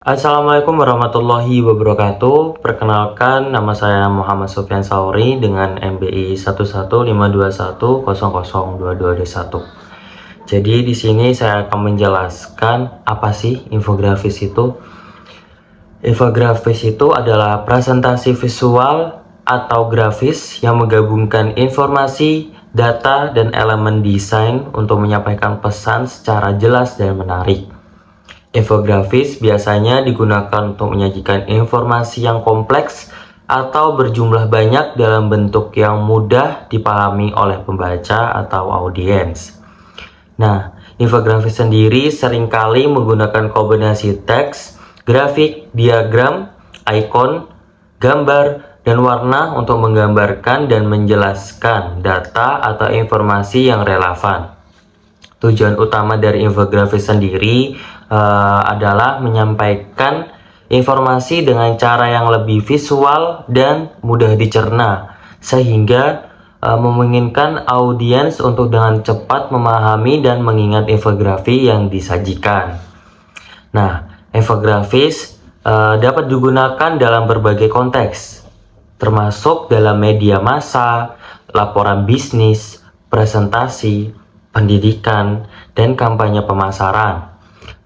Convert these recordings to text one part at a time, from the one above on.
Assalamualaikum warahmatullahi wabarakatuh. Perkenalkan, nama saya Muhammad Sofyan Sauri dengan MBI 11521002221. Jadi di sini saya akan menjelaskan apa sih infografis itu. Infografis itu adalah presentasi visual atau grafis yang menggabungkan informasi, data, dan elemen desain untuk menyampaikan pesan secara jelas dan menarik. Infografis biasanya digunakan untuk menyajikan informasi yang kompleks atau berjumlah banyak dalam bentuk yang mudah dipahami oleh pembaca atau audiens. Nah, infografis sendiri seringkali menggunakan kombinasi teks, grafik, diagram, ikon, gambar, dan warna untuk menggambarkan dan menjelaskan data atau informasi yang relevan. Tujuan utama dari infografis sendiri adalah menyampaikan informasi dengan cara yang lebih visual dan mudah dicerna, sehingga memungkinkan audiens untuk dengan cepat memahami dan mengingat infografi yang disajikan. Nah, infografis dapat digunakan dalam berbagai konteks, termasuk dalam media massa, laporan bisnis, presentasi, pendidikan, dan kampanye pemasaran.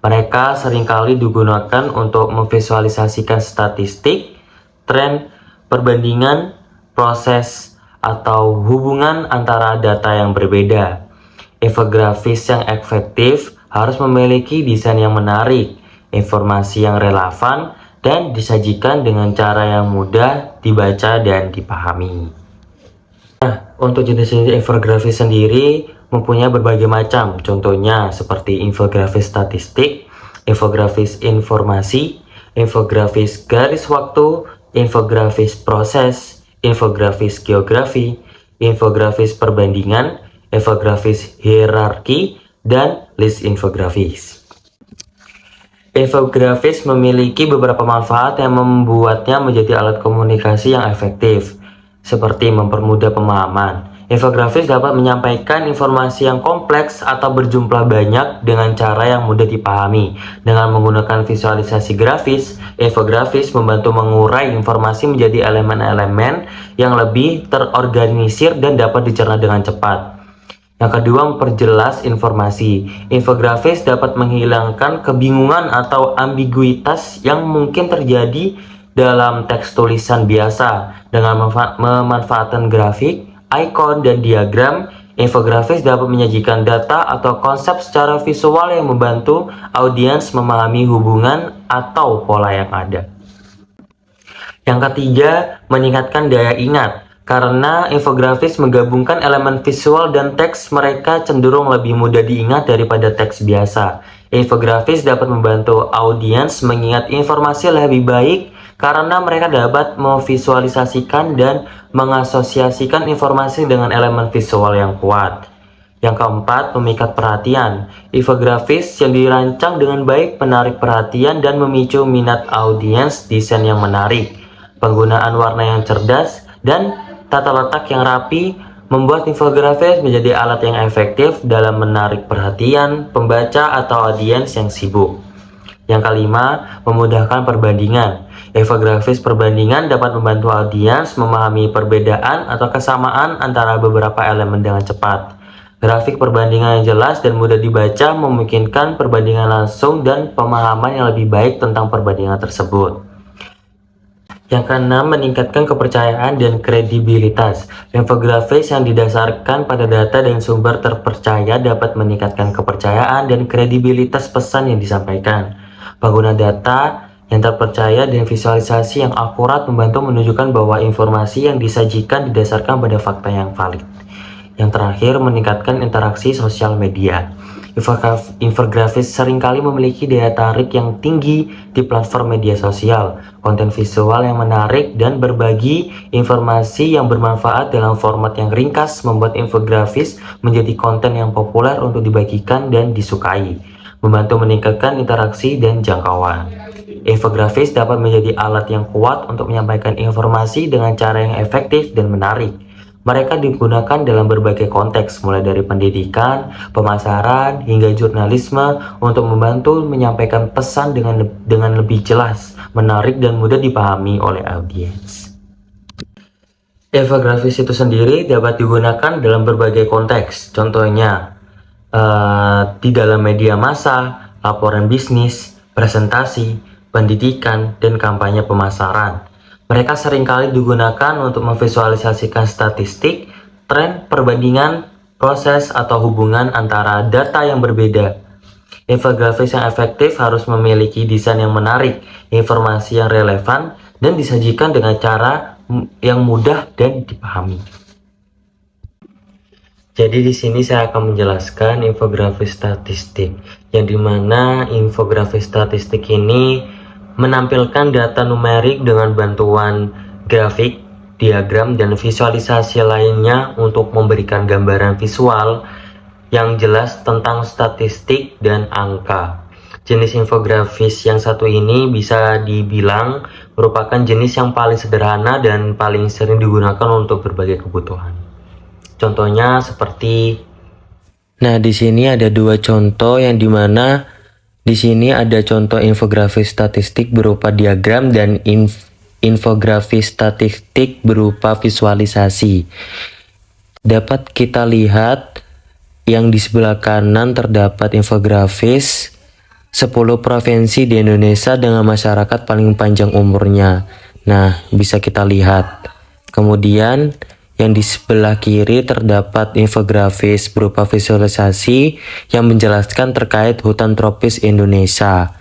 Mereka seringkali digunakan untuk memvisualisasikan statistik, tren, perbandingan, proses, atau hubungan antara data yang berbeda. Infografis yang efektif harus memiliki desain yang menarik, informasi yang relevan, dan disajikan dengan cara yang mudah dibaca dan dipahami. Nah, untuk jenis infografis sendiri mempunyai berbagai macam, contohnya seperti infografis statistik, infografis informasi, infografis garis waktu, infografis proses, infografis geografi, infografis perbandingan, infografis hierarki, dan list infografis. Infografis memiliki beberapa manfaat yang membuatnya menjadi alat komunikasi yang efektif, seperti mempermudah pemahaman. Infografis dapat menyampaikan informasi yang kompleks atau berjumlah banyak dengan cara yang mudah dipahami. Dengan menggunakan visualisasi grafis, infografis membantu mengurai informasi menjadi elemen-elemen yang lebih terorganisir dan dapat dicerna dengan cepat. Yang kedua, memperjelas informasi. Infografis dapat menghilangkan kebingungan atau ambiguitas yang mungkin terjadi dalam teks tulisan biasa. Dengan memanfaatkan grafik, ikon, dan diagram, infografis dapat menyajikan data atau konsep secara visual yang membantu audiens memahami hubungan atau pola yang ada. Yang ketiga, meningkatkan daya ingat. Karena infografis menggabungkan elemen visual dan teks, mereka cenderung lebih mudah diingat daripada teks biasa. Infografis dapat membantu audiens mengingat informasi lebih baik karena mereka dapat memvisualisasikan dan mengasosiasikan informasi dengan elemen visual yang kuat. Yang keempat, memikat perhatian. Infografis yang dirancang dengan baik menarik perhatian dan memicu minat audiens. Desain yang menarik, penggunaan warna yang cerdas, dan tata letak yang rapi membuat infografis menjadi alat yang efektif dalam menarik perhatian pembaca atau audiens yang sibuk. Yang kelima, memudahkan perbandingan. Infografis perbandingan dapat membantu audiens memahami perbedaan atau kesamaan antara beberapa elemen dengan cepat. Grafik perbandingan yang jelas dan mudah dibaca memungkinkan perbandingan langsung dan pemahaman yang lebih baik tentang perbandingan tersebut. Yang keenam, meningkatkan kepercayaan dan kredibilitas. Infografis yang didasarkan pada data dan sumber terpercaya dapat meningkatkan kepercayaan dan kredibilitas pesan yang disampaikan. Pengguna data yang terpercaya dan visualisasi yang akurat membantu menunjukkan bahwa informasi yang disajikan didasarkan pada fakta yang valid. Yang terakhir, meningkatkan interaksi sosial media. Infografis seringkali memiliki daya tarik yang tinggi di platform media sosial. Konten visual yang menarik dan berbagi informasi yang bermanfaat dalam format yang ringkas membuat infografis menjadi konten yang populer untuk dibagikan dan disukai, membantu meningkatkan interaksi dan jangkauan. Infografis dapat menjadi alat yang kuat untuk menyampaikan informasi dengan cara yang efektif dan menarik, Mereka digunakan dalam berbagai konteks, mulai dari pendidikan, pemasaran, hingga jurnalisme untuk membantu menyampaikan pesan dengan lebih jelas, menarik, dan mudah dipahami oleh audiens. Infografis itu sendiri dapat digunakan dalam berbagai konteks, contohnya di dalam media massa, laporan bisnis, presentasi, pendidikan, dan kampanye pemasaran. Mereka seringkali digunakan untuk memvisualisasikan statistik, tren, perbandingan, proses, atau hubungan antara data yang berbeda. Infografis yang efektif harus memiliki desain yang menarik, informasi yang relevan, dan disajikan dengan cara yang mudah dan dipahami. Jadi di sini saya akan menjelaskan infografis statistik, yang dimana infografis statistik ini menampilkan data numerik dengan bantuan grafik, diagram, dan visualisasi lainnya untuk memberikan gambaran visual yang jelas tentang statistik dan angka. Jenis infografis yang satu ini bisa dibilang merupakan jenis yang paling sederhana dan paling sering digunakan untuk berbagai kebutuhan. Contohnya seperti, nah di sini ada dua contoh yang dimana di sini ada contoh infografis statistik berupa diagram dan infografis statistik berupa visualisasi. Dapat kita lihat yang di sebelah kanan terdapat infografis 10 provinsi di Indonesia dengan masyarakat paling panjang umurnya. Nah, bisa kita lihat. Kemudian yang di sebelah kiri terdapat infografis berupa visualisasi yang menjelaskan terkait hutan tropis Indonesia.